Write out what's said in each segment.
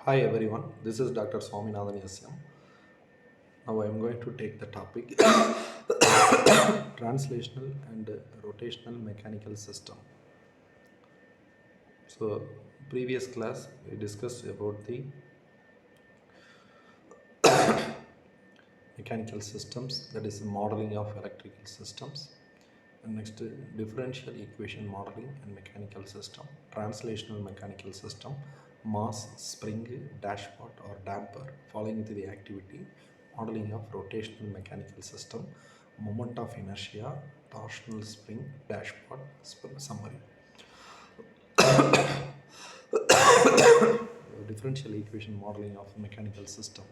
Hi everyone, this is Dr. Swaminathan Yasyam. Now I am going to take the topic translational and rotational mechanical system. So previous class we discussed about the mechanical systems, that is modeling of electrical systems. And next differential equation modeling and mechanical system, translational mechanical system, mass, spring, dashpot or damper falling into the activity, modeling of rotational mechanical system, moment of inertia, torsional spring, dashpot, summary. Differential equation modeling of mechanical system,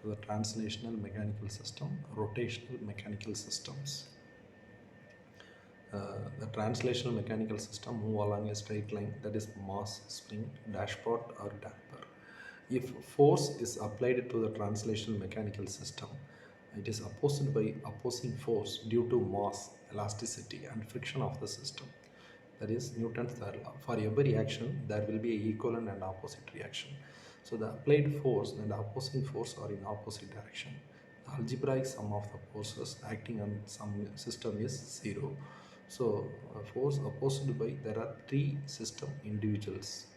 the translational mechanical system, rotational mechanical systems. The translational mechanical system move along a straight line, that is mass, spring, dashpot or damper. If force is applied to the translational mechanical system, it is opposed by opposing force due to mass, elasticity and friction of the system. That is Newton's third law. For every action, there will be an equivalent and opposite reaction. So the applied force and the opposing force are in opposite direction. The algebraic sum of the forces acting on some system is zero. So force opposed by, there are three system individuals.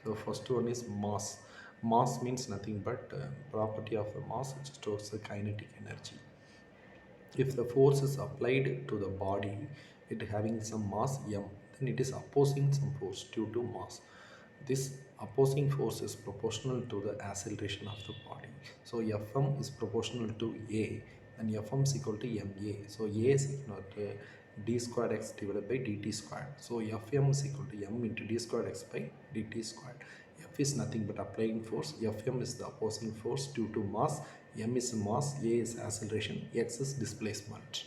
The first one is mass. Mass means nothing but property of the mass which stores the kinetic energy. If the force is applied to the body, it having some mass m, then it is opposing some force due to mass. This opposing force is proportional to the acceleration of the body. So Fm is proportional to A, and Fm is equal to ma. So A is equal to d squared x divided by dt squared. So Fm is equal to m into d squared x by dt squared. F is nothing but applying force. Fm is the opposing force due to mass. M is mass, A is acceleration, x is displacement.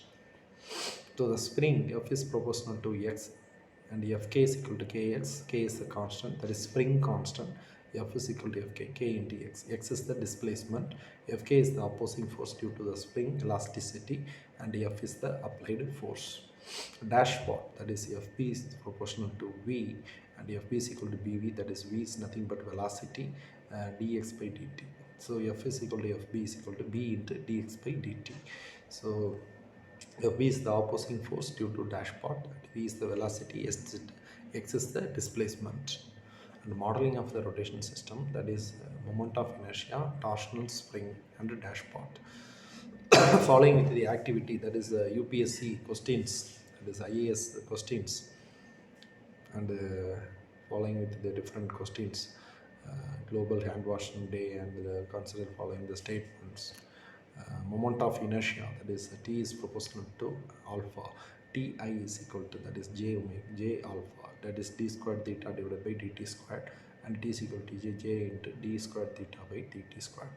So the spring F is proportional to x and Fk is equal to kx. K is the constant, that is spring constant. F is equal to Fk, k into x. X is the displacement. Fk is the opposing force due to the spring elasticity, and F is the applied force. Dashpot, that is Fp is proportional to V, and Fp is equal to Bv, that is V is nothing but velocity, dx by dt. So F is equal to Fb is equal to B into dx by dt. So V is the opposing force due to dashpot, V is the velocity, x is the displacement. And modeling of the rotation system, that is moment of inertia, torsional spring and dashpot. Following with the activity, that is UPSC questions, that is IAS questions, and following with the different questions, global hand washing day, and consider following the statements. Moment of inertia, that is T is proportional to alpha, Ti is equal to, that is j alpha, that is d squared theta divided by dt squared, and T is equal to j into d squared theta by dt squared.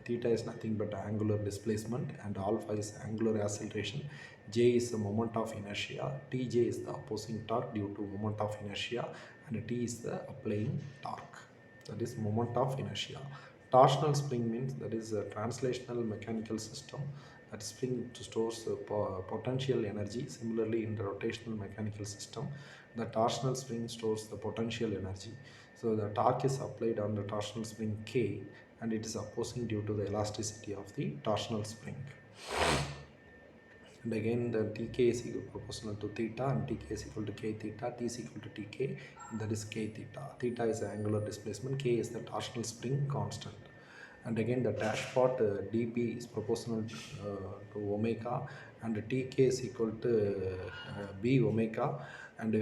Theta is nothing but angular displacement, and alpha is angular acceleration. J is the moment of inertia, Tj is the opposing torque due to moment of inertia, and T is the applying torque, that is moment of inertia. Torsional spring means, that is a translational mechanical system, that spring stores potential energy. Similarly, in the rotational mechanical system, the torsional spring stores the potential energy. So the torque is applied on the torsional spring K, and it is opposing due to the elasticity of the torsional spring. And again, the Tk is equal proportional to theta, and Tk is equal to k theta, T is equal to Tk, that is k theta. Theta is the angular displacement, k is the torsional spring constant. And again, the dashpot dp is proportional to omega, and Tk is equal to b omega, and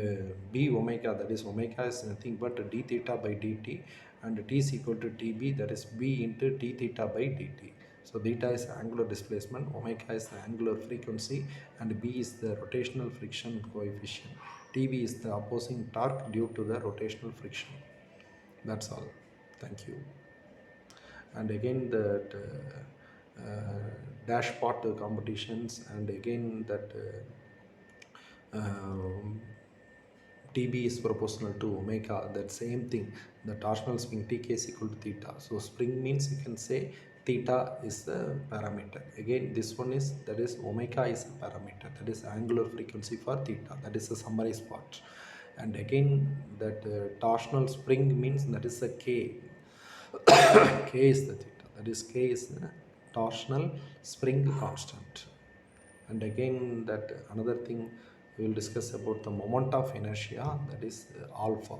b omega, that is omega is nothing but d theta by dt, and T is equal to Tb, that is b into d theta by dt. So theta is angular displacement, omega is the angular frequency, and b is the rotational friction coefficient. Tb is the opposing torque due to the rotational friction. That's all. Thank you. And again that dashpot competitions, and again that Tb is proportional to omega, that same thing. The torsional spring Tk is equal to theta. So spring means you can say theta is the parameter. Again, this one is, that is omega is a parameter, that is angular frequency for theta, that is the summarized part. And again, that torsional spring means, that is a K. K is the theta, that is K is the torsional spring constant. And again, that another thing we will discuss about the moment of inertia, that is alpha.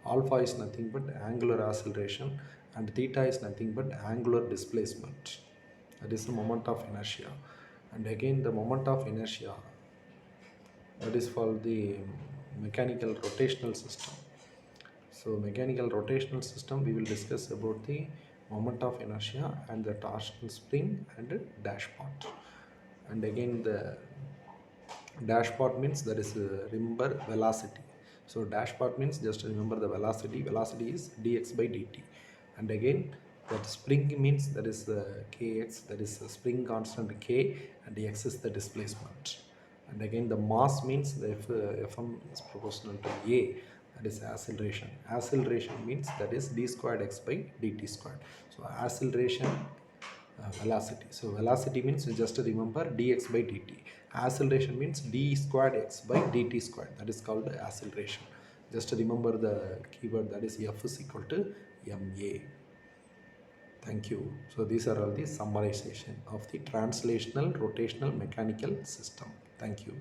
Alpha is nothing but angular acceleration, and theta is nothing but angular displacement. That is the moment of inertia. And again, the moment of inertia, that is for the mechanical rotational system. So mechanical rotational system, we will discuss about the moment of inertia and the torsional spring and the dashpot. And again, the dashpot means, that is remember velocity. So dashpot means, just remember the velocity. Velocity is dx by dt. And again, that spring means, that is kx, that is spring constant k, and x is the displacement. And again, the mass means, the fm is proportional to a, that is acceleration. Acceleration means, that is d squared x by dt squared. So acceleration, velocity. So velocity means, just remember dx by dt. Acceleration means d squared x by dt squared. That is called acceleration. Just remember the keyword, that is F is equal to ma. Thank you. So these are all the summarization of the translational rotational mechanical system. Thank you.